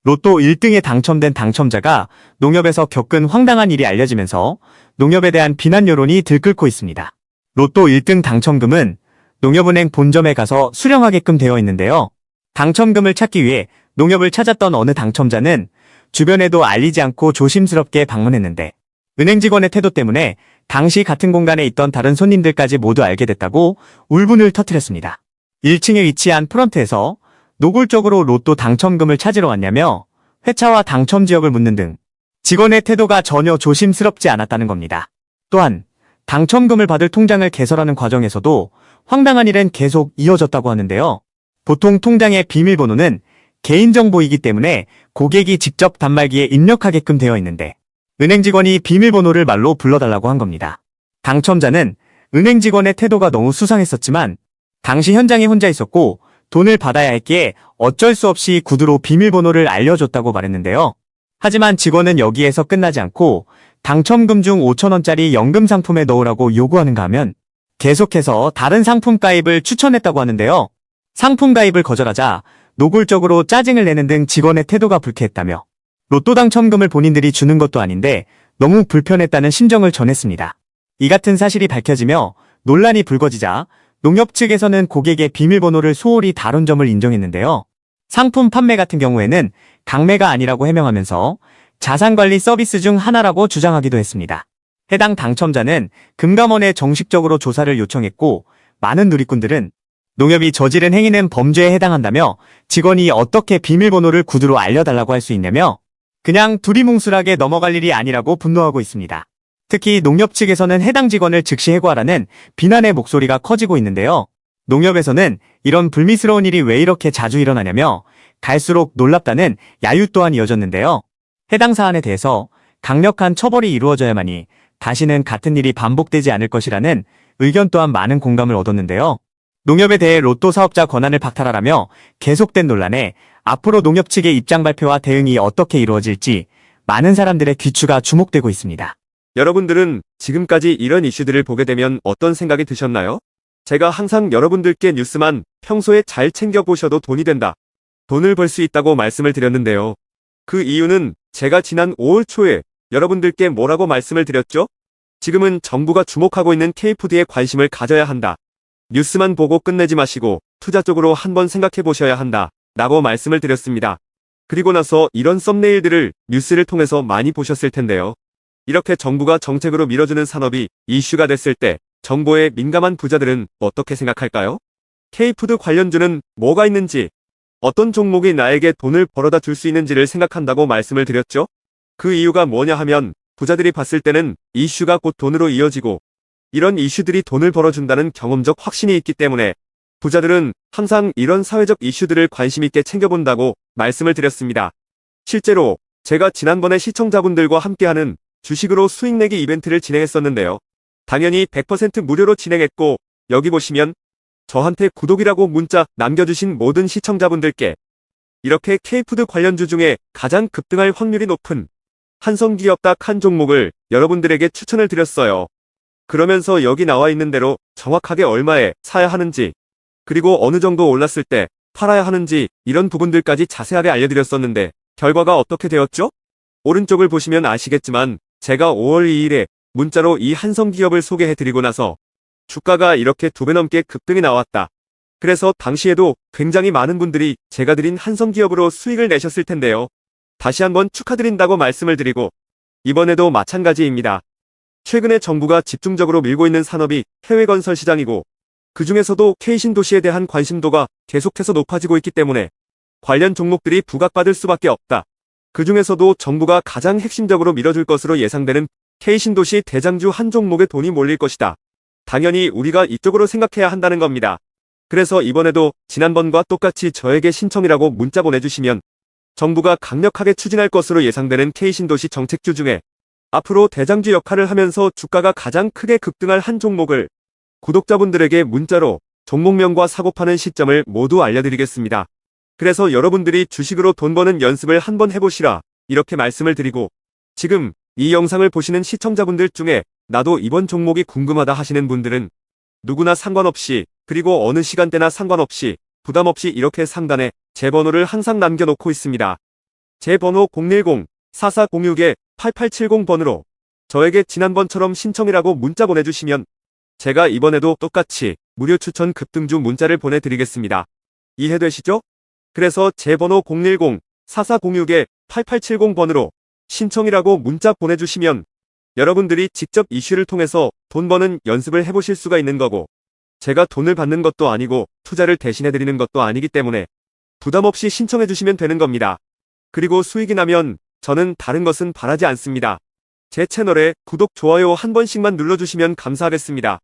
로또 1등에 당첨된 당첨자가 농협에서 겪은 황당한 일이 알려지면서 농협에 대한 비난 여론이 들끓고 있습니다. 로또 1등 당첨금은 농협은행 본점에 가서 수령하게끔 되어 있는데요. 당첨금을 찾기 위해 농협을 찾았던 어느 당첨자는 주변에도 알리지 않고 조심스럽게 방문했는데 은행 직원의 태도 때문에 당시 같은 공간에 있던 다른 손님들까지 모두 알게 됐다고 울분을 터뜨렸습니다. 1층에 위치한 프런트에서 노골적으로 로또 당첨금을 찾으러 왔냐며 회차와 당첨 지역을 묻는 등 직원의 태도가 전혀 조심스럽지 않았다는 겁니다. 또한 당첨금을 받을 통장을 개설하는 과정에서도 황당한 일은 계속 이어졌다고 하는데요. 보통 통장의 비밀번호는 개인정보이기 때문에 고객이 직접 단말기에 입력하게끔 되어 있는데 은행 직원이 비밀번호를 말로 불러달라고 한 겁니다. 당첨자는 은행 직원의 태도가 너무 수상했었지만 당시 현장에 혼자 있었고 돈을 받아야 했기에 어쩔 수 없이 구두로 비밀번호를 알려줬다고 말했는데요. 하지만 직원은 여기에서 끝나지 않고 당첨금 중 5,000원짜리 연금 상품에 넣으라고 요구하는가 하면 계속해서 다른 상품 가입을 추천했다고 하는데요. 상품 가입을 거절하자 노골적으로 짜증을 내는 등 직원의 태도가 불쾌했다며 로또 당첨금을 본인들이 주는 것도 아닌데 너무 불편했다는 심정을 전했습니다. 이 같은 사실이 밝혀지며 논란이 불거지자 농협 측에서는 고객의 비밀번호를 소홀히 다룬 점을 인정했는데요. 상품 판매 같은 경우에는 강매가 아니라고 해명하면서 자산관리 서비스 중 하나라고 주장하기도 했습니다. 해당 당첨자는 금감원에 정식적으로 조사를 요청했고 많은 누리꾼들은 농협이 저지른 행위는 범죄에 해당한다며 직원이 어떻게 비밀번호를 구두로 알려달라고 할 수 있냐며 그냥 두리뭉술하게 넘어갈 일이 아니라고 분노하고 있습니다. 특히 농협 측에서는 해당 직원을 즉시 해고하라는 비난의 목소리가 커지고 있는데요. 농협에서는 이런 불미스러운 일이 왜 이렇게 자주 일어나냐며 갈수록 놀랍다는 야유 또한 이어졌는데요. 해당 사안에 대해서 강력한 처벌이 이루어져야만이 다시는 같은 일이 반복되지 않을 것이라는 의견 또한 많은 공감을 얻었는데요. 농협에 대해 로또 사업자 권한을 박탈하라며 계속된 논란에 앞으로 농협 측의 입장 발표와 대응이 어떻게 이루어질지 많은 사람들의 귀추가 주목되고 있습니다. 여러분들은 지금까지 이런 이슈들을 보게 되면 어떤 생각이 드셨나요? 제가 항상 여러분들께 뉴스만 평소에 잘 챙겨보셔도 돈이 된다, 돈을 벌 수 있다고 말씀을 드렸는데요. 그 이유는 제가 지난 5월 초에 여러분들께 뭐라고 말씀을 드렸죠? 지금은 정부가 주목하고 있는 K푸드에 관심을 가져야 한다. 뉴스만 보고 끝내지 마시고 투자 쪽으로 한번 생각해 보셔야 한다 라고 말씀을 드렸습니다. 그리고 나서 이런 썸네일들을 뉴스를 통해서 많이 보셨을 텐데요. 이렇게 정부가 정책으로 밀어주는 산업이 이슈가 됐을 때 정보에 민감한 부자들은 어떻게 생각할까요? K푸드 관련주는 뭐가 있는지, 어떤 종목이 나에게 돈을 벌어다 줄 수 있는지를 생각한다고 말씀을 드렸죠? 그 이유가 뭐냐 하면 부자들이 봤을 때는 이슈가 곧 돈으로 이어지고 이런 이슈들이 돈을 벌어준다는 경험적 확신이 있기 때문에 부자들은 항상 이런 사회적 이슈들을 관심 있게 챙겨본다고 말씀을 드렸습니다. 실제로 제가 지난번에 시청자분들과 함께하는 주식으로 수익 내기 이벤트를 진행했었는데요. 당연히 100% 무료로 진행했고 여기 보시면 저한테 구독이라고 문자 남겨주신 모든 시청자분들께 이렇게 K푸드 관련주 중에 가장 급등할 확률이 높은 한성기업 딱 한 종목을 여러분들에게 추천을 드렸어요. 그러면서 여기 나와 있는 대로 정확하게 얼마에 사야 하는지, 그리고 어느 정도 올랐을 때 팔아야 하는지 이런 부분들까지 자세하게 알려드렸었는데 결과가 어떻게 되었죠? 오른쪽을 보시면 아시겠지만 제가 5월 2일에 문자로 이 한성기업을 소개해드리고 나서 주가가 이렇게 2배 넘게 급등이 나왔다. 그래서 당시에도 굉장히 많은 분들이 제가 드린 한성기업으로 수익을 내셨을 텐데요. 다시 한번 축하드린다고 말씀을 드리고 이번에도 마찬가지입니다. 최근에 정부가 집중적으로 밀고 있는 산업이 해외 건설 시장이고 그 중에서도 K신도시에 대한 관심도가 계속해서 높아지고 있기 때문에 관련 종목들이 부각받을 수밖에 없다. 그 중에서도 정부가 가장 핵심적으로 밀어줄 것으로 예상되는 K신도시 대장주 한 종목에 돈이 몰릴 것이다. 당연히 우리가 이쪽으로 생각해야 한다는 겁니다. 그래서 이번에도 지난번과 똑같이 저에게 신청이라고 문자 보내주시면 정부가 강력하게 추진할 것으로 예상되는 K신도시 정책주 중에 앞으로 대장주 역할을 하면서 주가가 가장 크게 급등할 한 종목을 구독자분들에게 문자로 종목명과 사고 파는 시점을 모두 알려드리겠습니다. 그래서 여러분들이 주식으로 돈 버는 연습을 한번 해보시라 이렇게 말씀을 드리고 지금 이 영상을 보시는 시청자분들 중에 나도 이번 종목이 궁금하다 하시는 분들은 누구나 상관없이 그리고 어느 시간대나 상관없이 부담없이 이렇게 상단에 제 번호를 항상 남겨놓고 있습니다. 제 번호 010-4406-8870번으로 저에게 지난번처럼 신청이라고 문자 보내주시면 제가 이번에도 똑같이 무료 추천 급등주 문자를 보내드리겠습니다. 이해되시죠? 그래서 제 번호 010-4406-8870번으로 신청이라고 문자 보내주시면 여러분들이 직접 이슈를 통해서 돈 버는 연습을 해보실 수가 있는 거고, 제가 돈을 받는 것도 아니고 투자를 대신해드리는 것도 아니기 때문에 부담 없이 신청해주시면 되는 겁니다. 그리고 수익이 나면 저는 다른 것은 바라지 않습니다. 제 채널에 구독, 좋아요 한 번씩만 눌러주시면 감사하겠습니다.